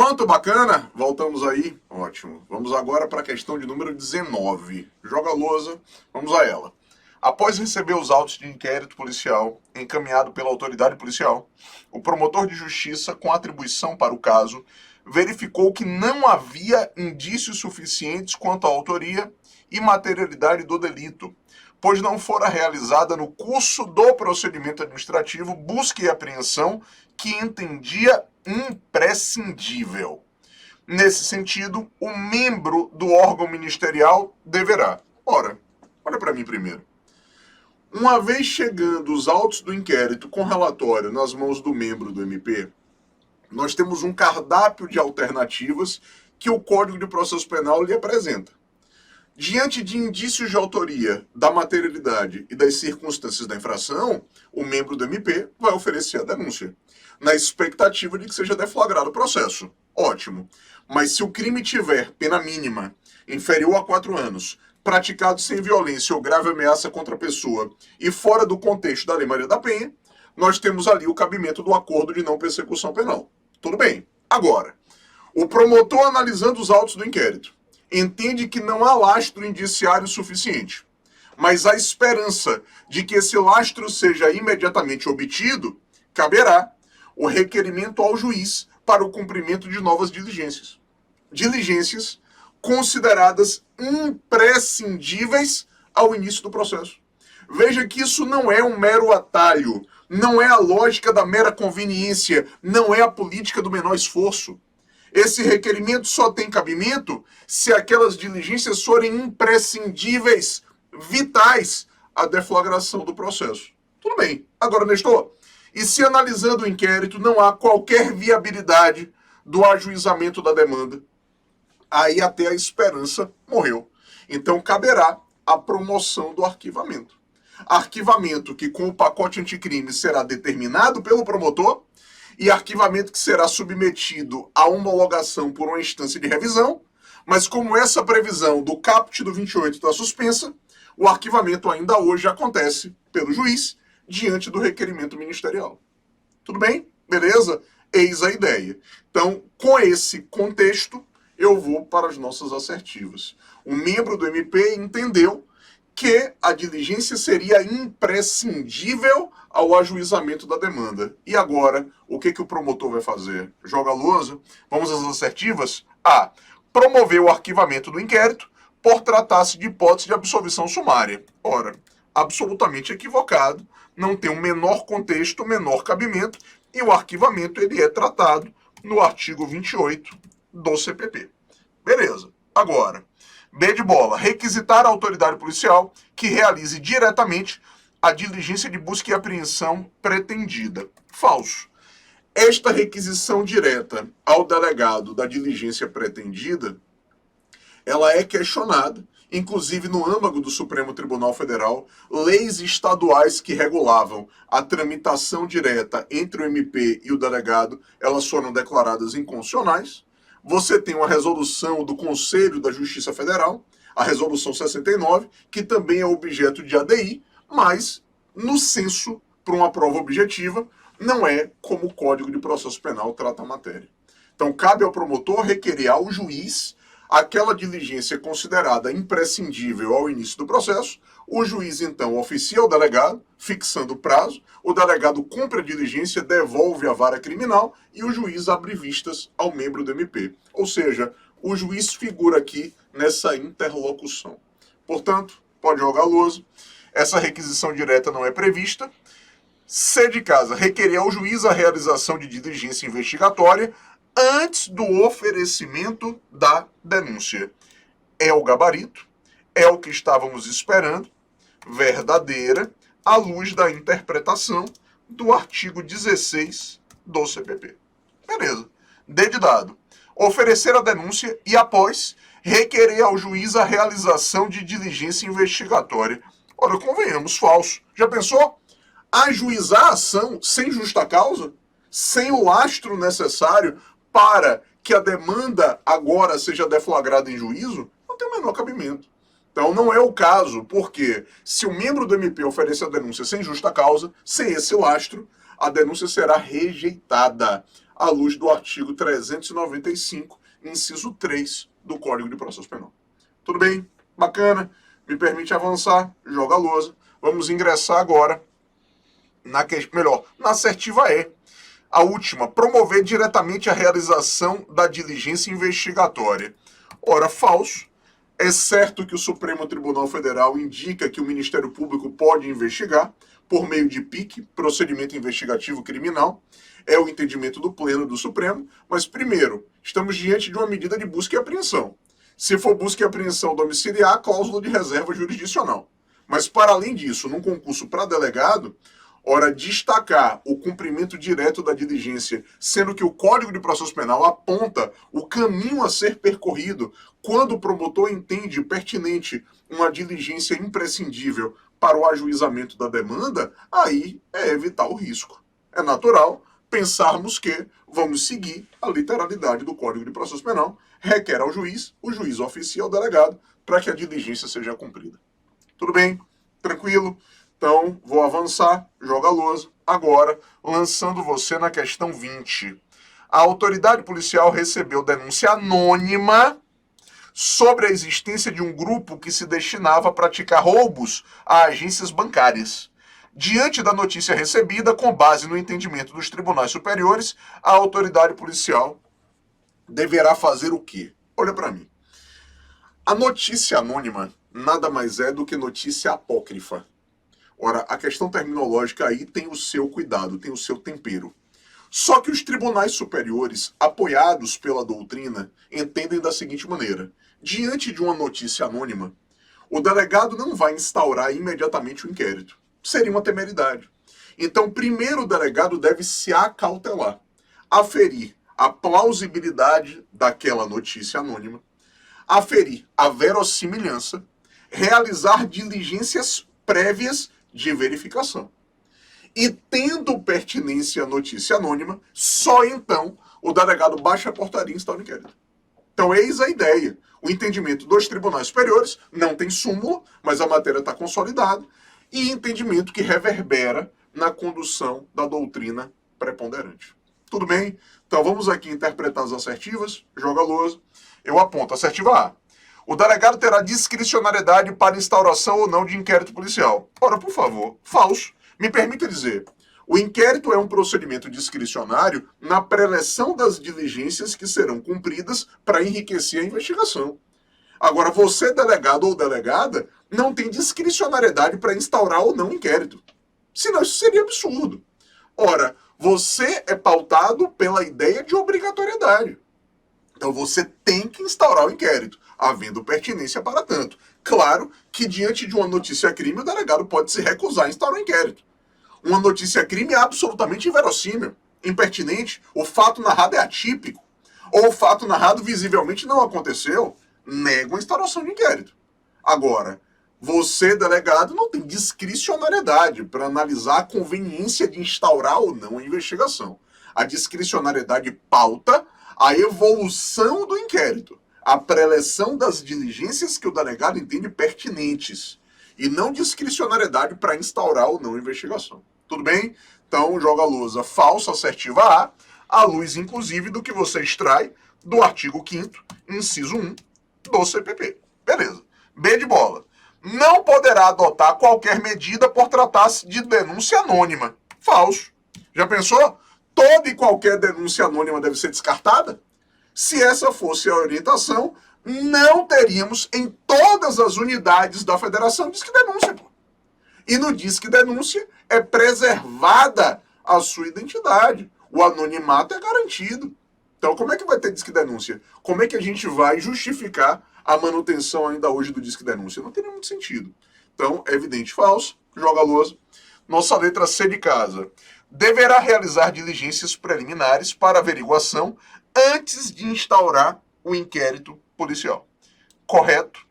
Pronto, bacana? Voltamos aí. Ótimo. Vamos agora para a questão de número 19. Joga a lousa, vamos a ela. Após receber os autos de inquérito policial encaminhado pela autoridade policial, o promotor de justiça, com atribuição para o caso, verificou que não havia indícios suficientes quanto à autoria e materialidade do delito, pois não fora realizada no curso do procedimento administrativo busca e apreensão que entendia imprescindível. Nesse sentido, o membro do órgão ministerial deverá. Ora, olha para mim primeiro. Uma vez chegando os autos do inquérito com relatório nas mãos do membro do MP, nós temos um cardápio de alternativas que o Código de Processo Penal lhe apresenta. Diante de indícios de autoria, da materialidade e das circunstâncias da infração, o membro do MP vai oferecer a denúncia, na expectativa de que seja deflagrado o processo. Ótimo. Mas se o crime tiver pena mínima, inferior a 4 anos, praticado sem violência ou grave ameaça contra a pessoa e fora do contexto da Lei Maria da Penha, nós temos ali o cabimento do acordo de não persecução penal. Tudo bem. Agora, o promotor analisando os autos do inquérito entende que não há lastro indiciário suficiente, mas a esperança de que esse lastro seja imediatamente obtido, caberá o requerimento ao juiz para o cumprimento de novas diligências. Diligências consideradas imprescindíveis ao início do processo. Veja que isso não é um mero atalho, não é a lógica da mera conveniência, não é a política do menor esforço. Esse requerimento só tem cabimento se aquelas diligências forem imprescindíveis, vitais à deflagração do processo. Tudo bem. Agora, Nestor, e se analisando o inquérito não há qualquer viabilidade do ajuizamento da demanda? Aí até a esperança morreu. Então caberá a promoção do arquivamento. Arquivamento que com o pacote anticrime será determinado pelo promotor e arquivamento que será submetido à homologação por uma instância de revisão, mas como essa previsão do caput do 28 está suspensa, o arquivamento ainda hoje acontece pelo juiz diante do requerimento ministerial. Tudo bem? Beleza? Eis a ideia. Então, com esse contexto, eu vou para as nossas assertivas. O membro do MP entendeu que a diligência seria imprescindível ao ajuizamento da demanda. E agora, o que o promotor vai fazer? Joga a lousa? Vamos às assertivas? A. Promover o arquivamento do inquérito por tratar-se de hipótese de absolvição sumária. Ora, absolutamente equivocado, não tem o menor contexto, o menor cabimento, e o arquivamento ele é tratado no artigo 28 do CPP. Beleza. Agora, B de bola, requisitar a autoridade policial que realize diretamente a diligência de busca e apreensão pretendida. Falso. Esta requisição direta ao delegado da diligência pretendida, ela é questionada, inclusive no âmago do Supremo Tribunal Federal, leis estaduais que regulavam a tramitação direta entre o MP e o delegado, elas foram declaradas inconstitucionais. Você tem uma resolução do Conselho da Justiça Federal, a resolução 69, que também é objeto de ADI, mas no senso, para uma prova objetiva, não é como o Código de Processo Penal trata a matéria. Então, cabe ao promotor requerer ao juiz aquela diligência considerada imprescindível ao início do processo. O juiz, então, oficia ao delegado, fixando o prazo, o delegado cumpre a diligência, devolve a vara criminal e o juiz abre vistas ao membro do MP. Ou seja, o juiz figura aqui nessa interlocução. Portanto, pode jogar a lousa. Essa requisição direta não é prevista. C de casa, requerer ao juiz a realização de diligência investigatória antes do oferecimento da denúncia. É o gabarito, é o que estávamos esperando, verdadeira, à luz da interpretação do artigo 16 do CPP. Beleza. D de dado. Oferecer a denúncia e, após, requerer ao juiz a realização de diligência investigatória. Ora, convenhamos, falso. Já pensou? Ajuizar a ação sem justa causa? Sem o lastro necessário para que a demanda agora seja deflagrada em juízo? Não tem o menor cabimento. Então não é o caso, porque se o membro do MP oferece a denúncia sem justa causa, sem esse lastro, a denúncia será rejeitada à luz do artigo 395, inciso 3 do Código de Processo Penal. Tudo bem? Bacana? Me permite avançar? Joga a lousa. Vamos ingressar agora na assertiva E. A última, promover diretamente a realização da diligência investigatória. Ora, falso. É certo que o Supremo Tribunal Federal indica que o Ministério Público pode investigar por meio de PIC, procedimento investigativo criminal. É o entendimento do Pleno do Supremo. Mas, primeiro, estamos diante de uma medida de busca e apreensão. Se for busca e apreensão domiciliar, cláusula de reserva jurisdicional. Mas, para além disso, num concurso para delegado, ora, destacar o cumprimento direto da diligência, sendo que o Código de Processo Penal aponta o caminho a ser percorrido quando o promotor entende pertinente uma diligência imprescindível para o ajuizamento da demanda, aí é evitar o risco. É natural pensarmos que vamos seguir a literalidade do Código de Processo Penal, requer ao juiz, o juiz oficia ao delegado, para que a diligência seja cumprida. Tudo bem? Tranquilo? Então, vou avançar, joga a lousa, agora, lançando você na questão 20. A autoridade policial recebeu denúncia anônima sobre a existência de um grupo que se destinava a praticar roubos a agências bancárias. Diante da notícia recebida, com base no entendimento dos tribunais superiores, a autoridade policial deverá fazer o quê? Olha para mim. A notícia anônima nada mais é do que notícia apócrifa. Ora, a questão terminológica aí tem o seu cuidado, tem o seu tempero. Só que os tribunais superiores, apoiados pela doutrina, entendem da seguinte maneira: diante de uma notícia anônima, o delegado não vai instaurar imediatamente o inquérito. Seria uma temeridade. Então, primeiro o delegado deve se acautelar, aferir a plausibilidade daquela notícia anônima, aferir a verossimilhança, realizar diligências prévias de verificação. E tendo pertinência à notícia anônima, só então o delegado baixa a portaria e instaura o inquérito. Então eis a ideia. O entendimento dos tribunais superiores não tem súmula, mas a matéria está consolidada, e entendimento que reverbera na condução da doutrina preponderante. Tudo bem? Então vamos aqui interpretar as assertivas. Joga a lousa. Eu aponto. Assertiva A. O delegado terá discricionariedade para instauração ou não de inquérito policial. Ora, por favor, falso. Me permita dizer, o inquérito é um procedimento discricionário na preleção das diligências que serão cumpridas para enriquecer a investigação. Agora, você, delegado ou delegada, não tem discricionariedade para instaurar ou não inquérito. Senão isso seria absurdo. Ora, você é pautado pela ideia de obrigatoriedade. Então você tem que instaurar o inquérito, havendo pertinência para tanto. Claro que diante de uma notícia-crime, o delegado pode se recusar a instaurar o inquérito. Uma notícia-crime é absolutamente inverossímil, impertinente, o fato narrado é atípico, ou o fato narrado visivelmente não aconteceu, nega a instauração de inquérito. Agora, você, delegado, não tem discricionariedade para analisar a conveniência de instaurar ou não a investigação. A discricionariedade pauta a evolução do inquérito, a preleção das diligências que o delegado entende pertinentes, e não discricionariedade para instaurar ou não a investigação. Tudo bem? Então, joga a lousa falsa, assertiva A, à luz, inclusive, do que você extrai do artigo 5º, inciso 1, do CPP. Beleza. B de bola. Não poderá adotar qualquer medida por tratar-se de denúncia anônima. Falso. Já pensou? Toda e qualquer denúncia anônima deve ser descartada? Se essa fosse a orientação, não teríamos em todas as unidades da federação Disque Denúncia. Pô. E no Disque Denúncia é preservada a sua identidade. O anonimato é garantido. Então, como é que vai ter Disque Denúncia? Como é que a gente vai justificar a manutenção ainda hoje do Disque Denúncia? Não teria muito sentido. Então, é evidente falso. Joga a lousa. Nossa letra C de casa. Deverá realizar diligências preliminares para averiguação antes de instaurar o inquérito policial. Correto?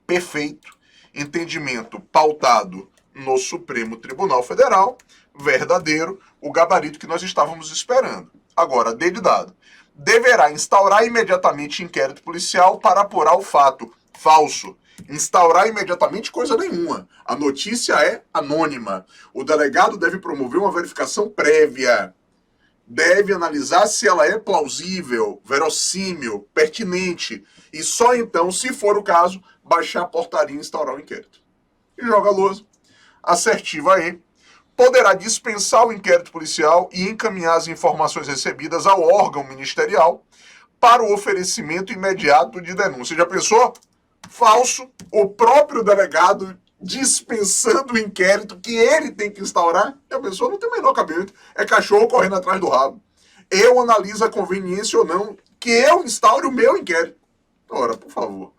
Perfeito. Entendimento pautado no Supremo Tribunal Federal. Verdadeiro. O gabarito que nós estávamos esperando. Agora, D de dado. Deverá instaurar imediatamente inquérito policial para apurar o fato. Falso. Instaurar imediatamente coisa nenhuma. A notícia é anônima. O delegado deve promover uma verificação prévia. Deve analisar se ela é plausível, verossímil, pertinente. E só então, se for o caso, baixar a portaria e instaurar o inquérito. E joga a lousa. Assertiva E. Poderá dispensar o inquérito policial e encaminhar as informações recebidas ao órgão ministerial para o oferecimento imediato de denúncia. Já pensou? Falso, o próprio delegado dispensando o inquérito que ele tem que instaurar, e a pessoa não tem o menor cabimento, é cachorro correndo atrás do rabo. Eu analiso a conveniência ou não que eu instaure o meu inquérito. Ora, por favor.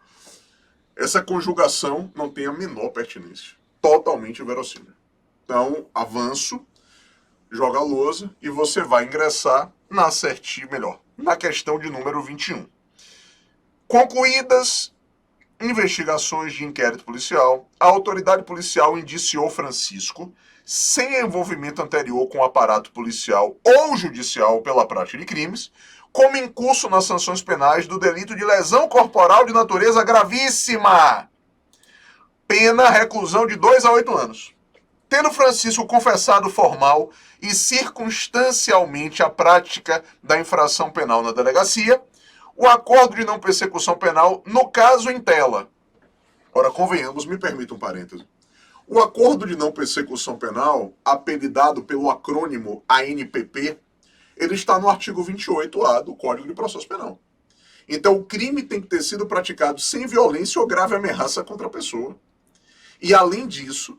Essa conjugação não tem a menor pertinência. Totalmente verossímil. Então, avanço, joga a lousa e você vai ingressar na assertiva, melhor, na questão de número 21. Concluídas investigações de inquérito policial, a autoridade policial indiciou Francisco, sem envolvimento anterior com o aparato policial ou judicial pela prática de crimes, como incurso nas sanções penais do delito de lesão corporal de natureza gravíssima. Pena reclusão de 2 a 8 anos. Tendo Francisco confessado formal e circunstancialmente a prática da infração penal na delegacia, o acordo de não persecução penal, no caso em tela. Ora, convenhamos, me permita um parêntese. O acordo de não persecução penal, apelidado pelo acrônimo ANPP, ele está no artigo 28A do Código de Processo Penal. Então, o crime tem que ter sido praticado sem violência ou grave ameaça contra a pessoa. E, além disso,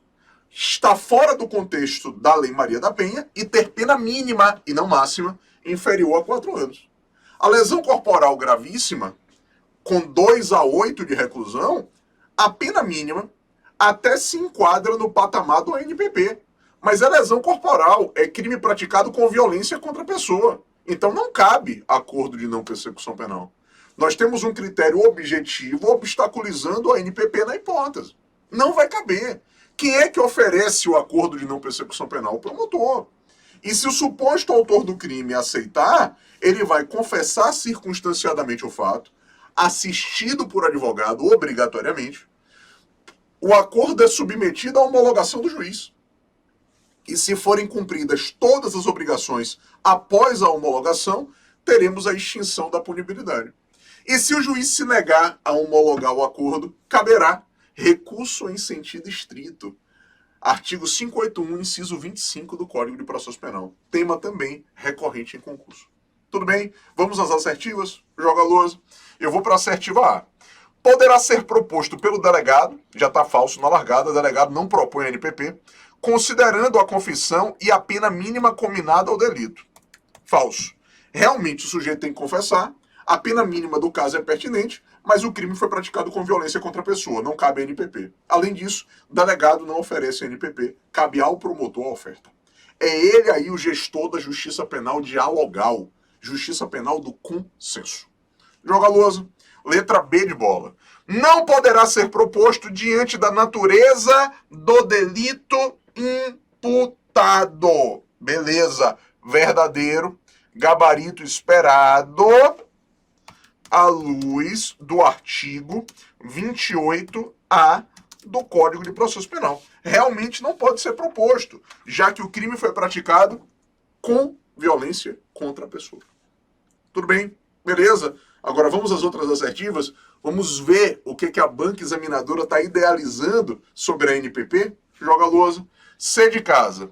está fora do contexto da Lei Maria da Penha e ter pena mínima, e não máxima, inferior a 4 anos. A lesão corporal gravíssima, com 2 a 8 de reclusão, a pena mínima até se enquadra no patamar do ANPP. Mas a lesão corporal é crime praticado com violência contra a pessoa. Então não cabe acordo de não persecução penal. Nós temos um critério objetivo obstaculizando o ANPP na hipótese. Não vai caber. Quem é que oferece o acordo de não persecução penal? O promotor. E se o suposto autor do crime aceitar, ele vai confessar circunstanciadamente o fato, assistido por advogado obrigatoriamente. O acordo é submetido à homologação do juiz. E se forem cumpridas todas as obrigações após a homologação, teremos a extinção da punibilidade. E se o juiz se negar a homologar o acordo, caberá recurso em sentido estrito. Artigo 581, inciso 25 do Código de Processo Penal. Tema também recorrente em concurso. Tudo bem? Vamos às assertivas? Joga a lousa. Eu vou para a assertiva A. Poderá ser proposto pelo delegado, já está falso na largada, o delegado não propõe NPP, considerando a confissão e a pena mínima combinada ao delito. Falso. Realmente o sujeito tem que confessar, a pena mínima do caso é pertinente, mas o crime foi praticado com violência contra a pessoa, não cabe NPP. Além disso, o delegado não oferece NPP, cabe ao promotor a oferta. É ele aí o gestor da justiça penal dialogal, justiça penal do consenso. Joga a lousa. Letra B de bola. Não poderá ser proposto diante da natureza do delito imputado. Beleza. Verdadeiro. Gabarito esperado à luz do artigo 28A do Código de Processo Penal. Realmente não pode ser proposto, já que o crime foi praticado com violência contra a pessoa. Tudo bem? Beleza? Agora vamos às outras assertivas. Vamos ver o que a banca examinadora está idealizando sobre a NPP. Joga a lousa. C de casa.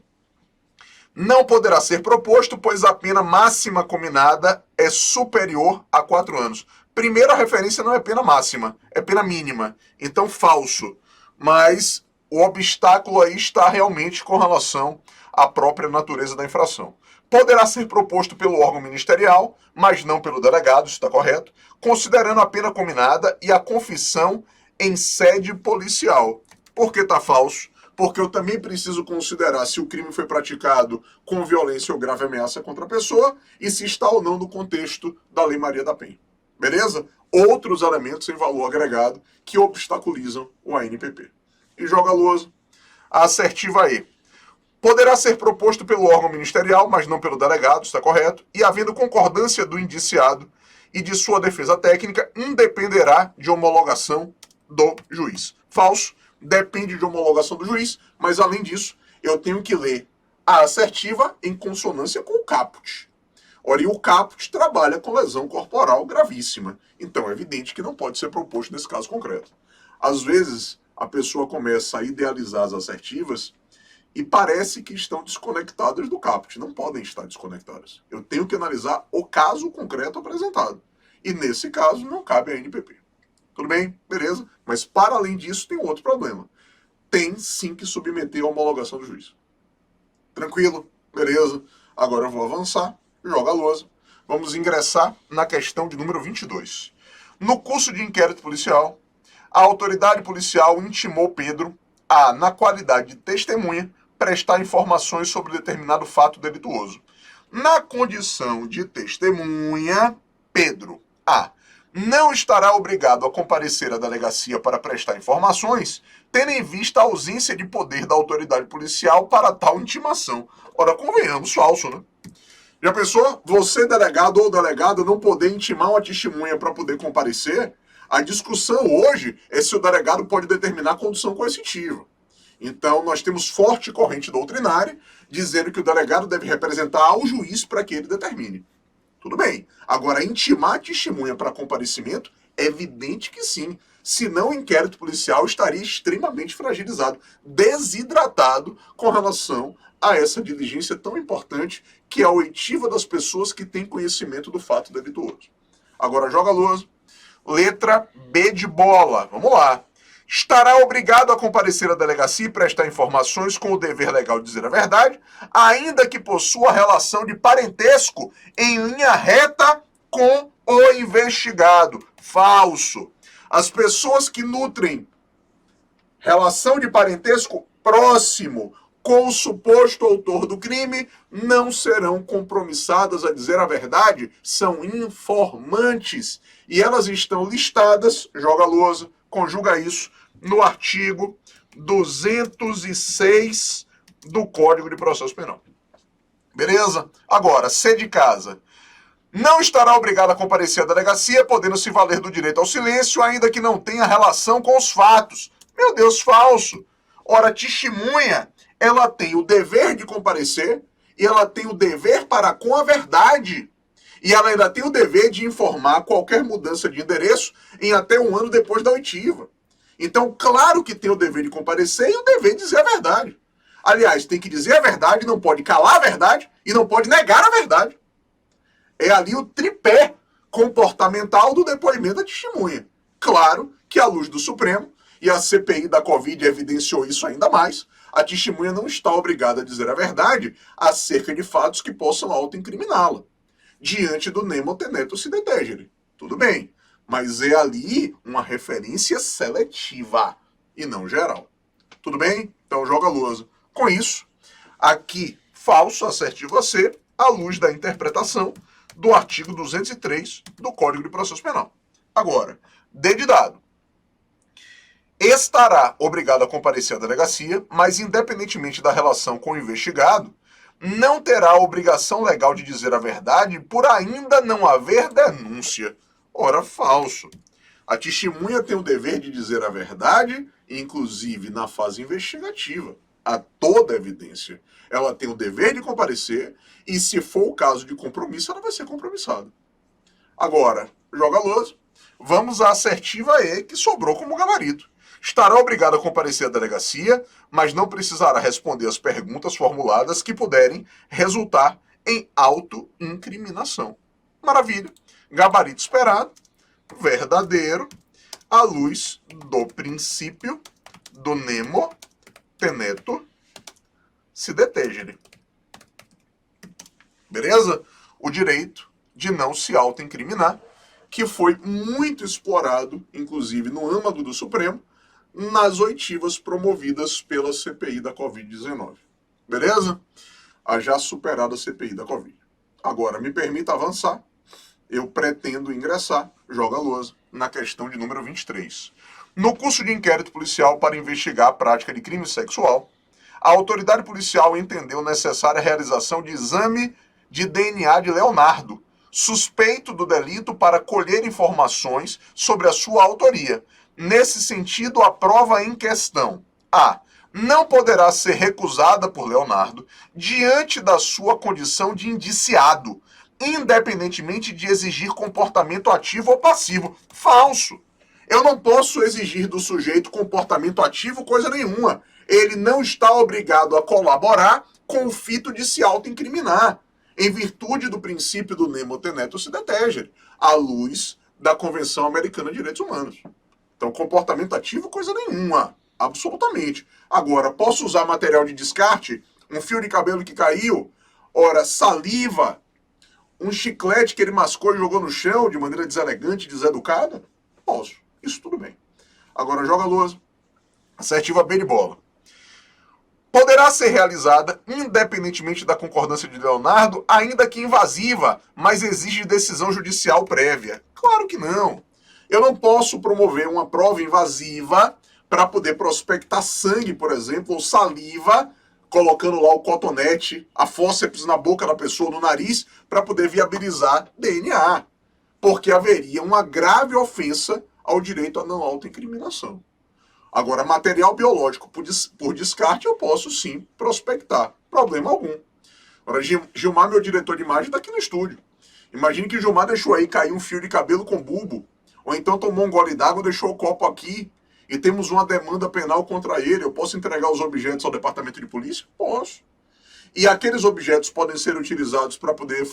Não poderá ser proposto, pois a pena máxima combinada é superior a 4 anos. Primeiro, a referência não é pena máxima, é pena mínima. Então, falso. Mas o obstáculo aí está realmente com relação à própria natureza da infração. Poderá ser proposto pelo órgão ministerial, mas não pelo delegado, isso está correto, considerando a pena combinada e a confissão em sede policial. Por que está falso? Porque eu também preciso considerar se o crime foi praticado com violência ou grave ameaça contra a pessoa e se está ou não no contexto da Lei Maria da Penha. Beleza? Outros elementos em valor agregado que obstaculizam o ANPP. E joga a lousa. A assertiva E. Poderá ser proposto pelo órgão ministerial, mas não pelo delegado, está correto, e havendo concordância do indiciado e de sua defesa técnica, independerá de homologação do juiz. Falso, depende de homologação do juiz, mas além disso, eu tenho que ler a assertiva em consonância com o caput. Ora, e o caput trabalha com lesão corporal gravíssima. Então é evidente que não pode ser proposto nesse caso concreto. Às vezes, a pessoa começa a idealizar as assertivas e parece que estão desconectadas do caput. Não podem estar desconectadas. Eu tenho que analisar o caso concreto apresentado. E nesse caso, não cabe a NPP. Tudo bem? Beleza? Mas para além disso, tem um outro problema. Tem sim que submeter a homologação do juiz. Tranquilo? Beleza? Agora eu vou avançar. Joga a lousa. Vamos ingressar na questão de número 22. No curso de inquérito policial, a autoridade policial intimou Pedro a, na qualidade de testemunha, prestar informações sobre determinado fato delituoso. Na condição de testemunha, Pedro A. não estará obrigado a comparecer à delegacia para prestar informações, tendo em vista a ausência de poder da autoridade policial para tal intimação. Ora, convenhamos, falso, né? Já pensou? Você, delegado ou delegada, não poder intimar uma testemunha para poder comparecer? A discussão hoje é se o delegado pode determinar a condução coercitiva. Então, nós temos forte corrente doutrinária dizendo que o delegado deve representar ao juiz para que ele determine. Tudo bem. Agora, intimar a testemunha para comparecimento, é evidente que sim. Senão, o inquérito policial estaria extremamente fragilizado, desidratado com relação a essa diligência tão importante que é a oitiva das pessoas que têm conhecimento do fato delituoso. Agora, joga a lousa. Letra B de bola. Vamos lá. Estará obrigado a comparecer à delegacia e prestar informações com o dever legal de dizer a verdade, ainda que possua relação de parentesco em linha reta com o investigado. Falso. As pessoas que nutrem relação de parentesco próximo com o suposto autor do crime não serão compromissadas a dizer a verdade, são informantes. E elas estão listadas, joga a lousa, conjuga isso, no artigo 206 do Código de Processo Penal. Beleza? Agora, C de casa. Não estará obrigado a comparecer à delegacia, podendo se valer do direito ao silêncio, ainda que não tenha relação com os fatos. Meu Deus, falso. Ora, testemunha, ela tem o dever de comparecer e ela tem o dever para com a verdade. E ela ainda tem o dever de informar qualquer mudança de endereço em até 1 ano depois da oitiva. Então, claro que tem o dever de comparecer e o dever de dizer a verdade. Aliás, tem que dizer a verdade, não pode calar a verdade e não pode negar a verdade. É ali o tripé comportamental do depoimento da testemunha. Claro que, à luz do Supremo, e a CPI da Covid evidenciou isso ainda mais, a testemunha não está obrigada a dizer a verdade acerca de fatos que possam autoincriminá-la. Diante do nemo tenetur si detegere. Tudo bem, mas é ali uma referência seletiva e não geral. Tudo bem? Então joga a lousa. Com isso, aqui, falso, assertivo a C, à luz da interpretação do artigo 203 do Código de Processo Penal. Agora, D de dado. Estará obrigado a comparecer à delegacia, mas independentemente da relação com o investigado, não terá a obrigação legal de dizer a verdade por ainda não haver denúncia. Ora, falso. A testemunha tem o dever de dizer a verdade, inclusive na fase investigativa, a toda evidência. Ela tem o dever de comparecer e, se for o caso de compromisso, ela vai ser compromissada. Agora, joga a lousa. Vamos à assertiva E, que sobrou como gabarito. Estará obrigado a comparecer à delegacia, mas não precisará responder as perguntas formuladas que puderem resultar em autoincriminação. Maravilha. Gabarito esperado, verdadeiro, à luz do princípio do nemo tenetur si detegere. Beleza? O direito de não se autoincriminar, que foi muito explorado, inclusive no âmago do Supremo, nas oitivas promovidas pela CPI da Covid-19. Beleza? A já superada CPI da Covid. Agora, me permita avançar. Eu pretendo ingressar, joga a lousa, na questão de número 23. No curso de inquérito policial para investigar a prática de crime sexual, a autoridade policial entendeu necessária a realização de exame de DNA de Leonardo, suspeito do delito, para colher informações sobre a sua autoria, Nesse sentido, a prova em questão: A. Não poderá ser recusada por Leonardo diante da sua condição de indiciado, independentemente de exigir comportamento ativo ou passivo. Falso. Eu não posso exigir do sujeito comportamento ativo coisa nenhuma. Ele não está obrigado a colaborar com o fito de se autoincriminar, em virtude do princípio do nemo tenetur se detegere, à luz da Convenção Americana de Direitos Humanos. Então, comportamento ativo, coisa nenhuma. Absolutamente. Agora, posso usar material de descarte? Um fio de cabelo que caiu? Ora, saliva? Um chiclete que ele mascou e jogou no chão de maneira deselegante e deseducada? Posso. Isso tudo bem. Agora, joga a lousa. Assertiva B de bola. Poderá ser realizada, independentemente da concordância de Leonardo, ainda que invasiva, mas exige decisão judicial prévia. Claro que não. Eu não posso promover uma prova invasiva para poder prospectar sangue, por exemplo, ou saliva, colocando lá o cotonete, a fórceps na boca da pessoa, no nariz, para poder viabilizar DNA. Porque haveria uma grave ofensa ao direito à não autoincriminação. Agora, material biológico por descarte eu posso sim prospectar, problema algum. Agora, Gilmar, meu diretor de imagem, está aqui no estúdio. Imagine que o Gilmar deixou aí cair um fio de cabelo com bulbo, ou então tomou um gole d'água, deixou o copo aqui, e temos uma demanda penal contra ele. Eu posso entregar os objetos ao departamento de polícia? Posso. E aqueles objetos podem ser utilizados para poder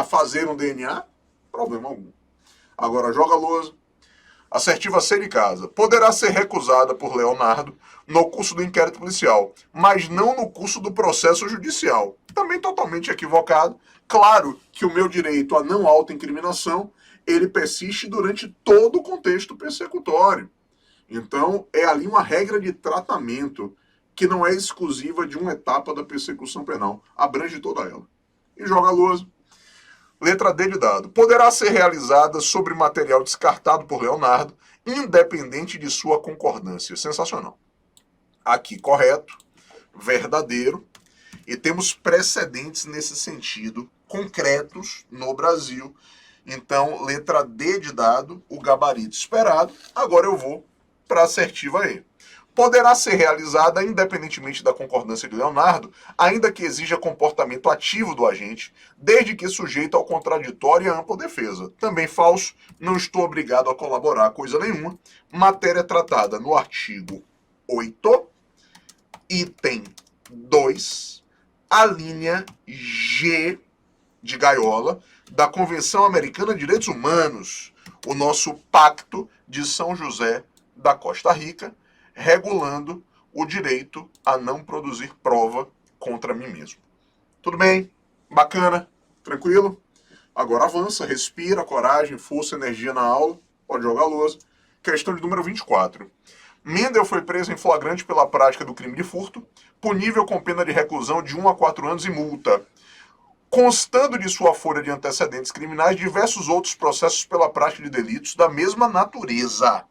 fazer um DNA? Problema algum. Agora, joga a lousa. Assertiva C de casa. Poderá ser recusada por Leonardo no curso do inquérito policial, mas não no curso do processo judicial. Também totalmente equivocado. Claro que o meu direito à não autoincriminação, ele persiste durante todo o contexto persecutório. Então, é ali uma regra de tratamento que não é exclusiva de uma etapa da persecução penal. Abrange toda ela. E joga a lousa. Letra D de dado. Poderá ser realizada sobre material descartado por Leonardo, independente de sua concordância. Sensacional. Aqui, correto, verdadeiro, e temos precedentes nesse sentido, concretos no Brasil. Então, letra D de dado, o gabarito esperado. Agora eu vou para a assertiva E. Poderá ser realizada independentemente da concordância de Leonardo, ainda que exija comportamento ativo do agente, desde que sujeito ao contraditório e à ampla defesa. Também falso, não estou obrigado a colaborar coisa nenhuma. Matéria tratada no artigo 8, item 2, a linha G de gaiola da Convenção Americana de Direitos Humanos, o nosso Pacto de São José da Costa Rica, regulando o direito a não produzir prova contra mim mesmo. Tudo bem? Bacana? Tranquilo? Agora avança, respira, coragem, força, energia na aula. Pode jogar a lousa. Questão de número 24. Mendel foi preso em flagrante pela prática do crime de furto, punível com pena de reclusão de 1 a 4 anos e multa. Constando de sua folha de antecedentes criminais diversos outros processos pela prática de delitos da mesma natureza.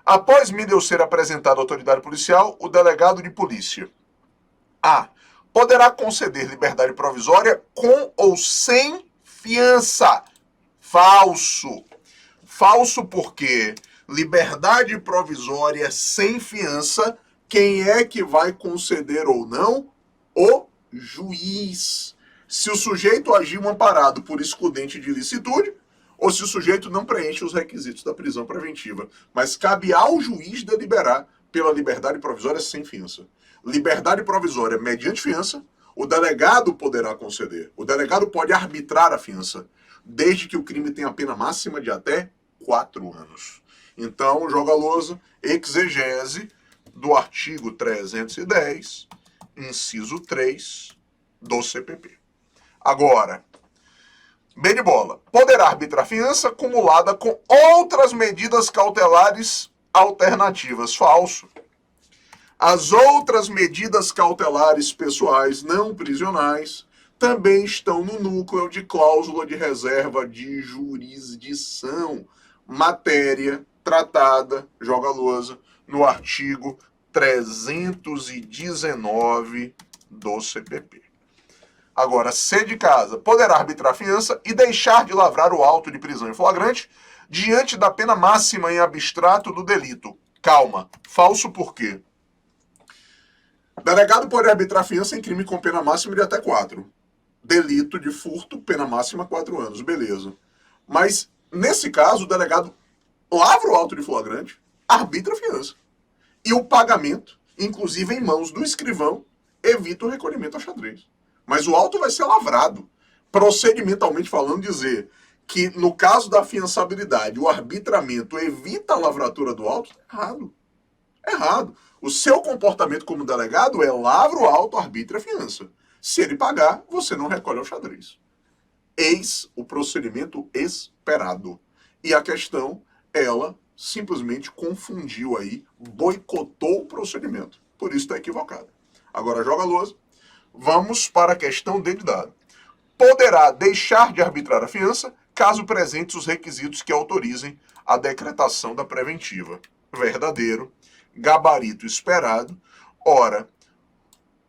Após Mendel ser apresentado à autoridade policial, o delegado de polícia A. Poderá conceder liberdade provisória com ou sem fiança. Falso. Falso porque liberdade provisória sem fiança, quem é que vai conceder ou não? O juiz. Se o sujeito agir amparado por excludente de ilicitude, ou se o sujeito não preenche os requisitos da prisão preventiva. Mas cabe ao juiz deliberar pela liberdade provisória sem fiança. Liberdade provisória mediante fiança, o delegado poderá conceder. O delegado pode arbitrar a fiança, desde que o crime tenha pena máxima de até 4 anos. Então, joga a lousa, exegese do artigo 310, inciso 3 do CPP. Agora, B de bola. Poderá arbitrar fiança acumulada com outras medidas cautelares alternativas. Falso. As outras medidas cautelares pessoais não prisionais também estão no núcleo de cláusula de reserva de jurisdição. Matéria tratada, joga a lousa, no artigo 319 do CPP. Agora, C de casa, poderá arbitrar fiança e deixar de lavrar o auto de prisão em flagrante, diante da pena máxima em abstrato do delito. Calma, falso por quê? Delegado pode arbitrar fiança em crime com pena máxima de até 4. Delito de furto, pena máxima 4 anos, beleza. Mas, nesse caso, o delegado lavra o auto de flagrante, arbitra a fiança. E o pagamento, inclusive em mãos do escrivão, evita o recolhimento a xadrez. Mas o auto vai ser lavrado. Procedimentalmente falando, dizer que no caso da afiançabilidade, o arbitramento evita a lavratura do auto, errado. Errado. O seu comportamento como delegado é lavra o auto, arbitra a fiança. Se ele pagar, você não recolhe ao xadrez. Eis o procedimento esperado. E a questão, ela simplesmente confundiu aí, boicotou o procedimento. Por isso está equivocado. Agora joga a lousa. Vamos para a questão de dado. Poderá deixar de arbitrar a fiança caso presentes os requisitos que autorizem a decretação da preventiva. Verdadeiro, gabarito esperado. Ora,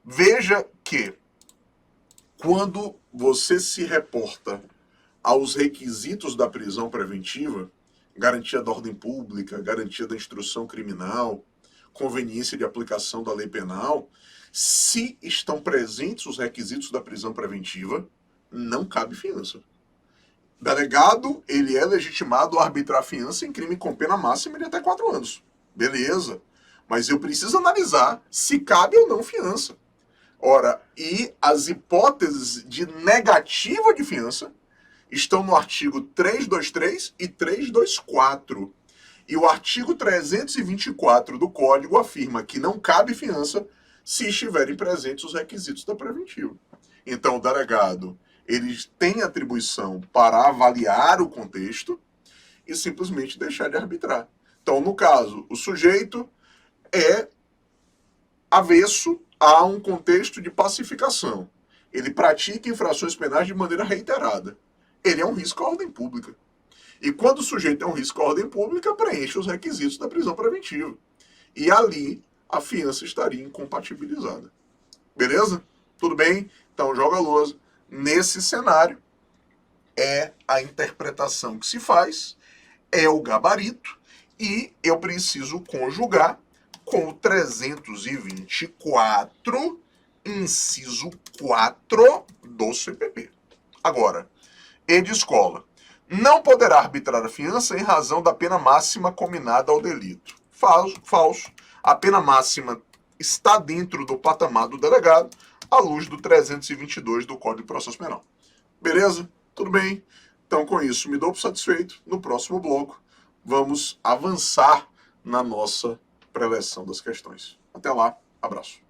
veja que quando você se reporta aos requisitos da prisão preventiva, garantia da ordem pública, garantia da instrução criminal, conveniência de aplicação da lei penal, se estão presentes os requisitos da prisão preventiva, não cabe fiança. Delegado, ele é legitimado a arbitrar fiança em crime com pena máxima de até 4 anos. Beleza. Mas eu preciso analisar se cabe ou não fiança. Ora, e as hipóteses de negativa de fiança estão no artigo 323 e 324. E o artigo 324 do Código afirma que não cabe fiança se estiverem presentes os requisitos da preventiva. Então, o delegado, ele tem atribuição para avaliar o contexto e simplesmente deixar de arbitrar. Então, no caso, o sujeito é avesso a um contexto de pacificação. Ele pratica infrações penais de maneira reiterada. Ele é um risco à ordem pública. E quando o sujeito é um risco à ordem pública, preenche os requisitos da prisão preventiva. E ali a fiança estaria incompatibilizada. Beleza? Tudo bem? Então joga a lousa. Nesse cenário, é a interpretação que se faz, é o gabarito, e eu preciso conjugar com o 324, inciso 4 do CPP. Agora, e de escola. Não poderá arbitrar a fiança em razão da pena máxima combinada ao delito. Falso. A pena máxima está dentro do patamar do delegado, à luz do 322 do Código de Processo Penal. Beleza? Tudo bem? Então, com isso, me dou por satisfeito. No próximo bloco, vamos avançar na nossa preleção das questões. Até lá, abraço.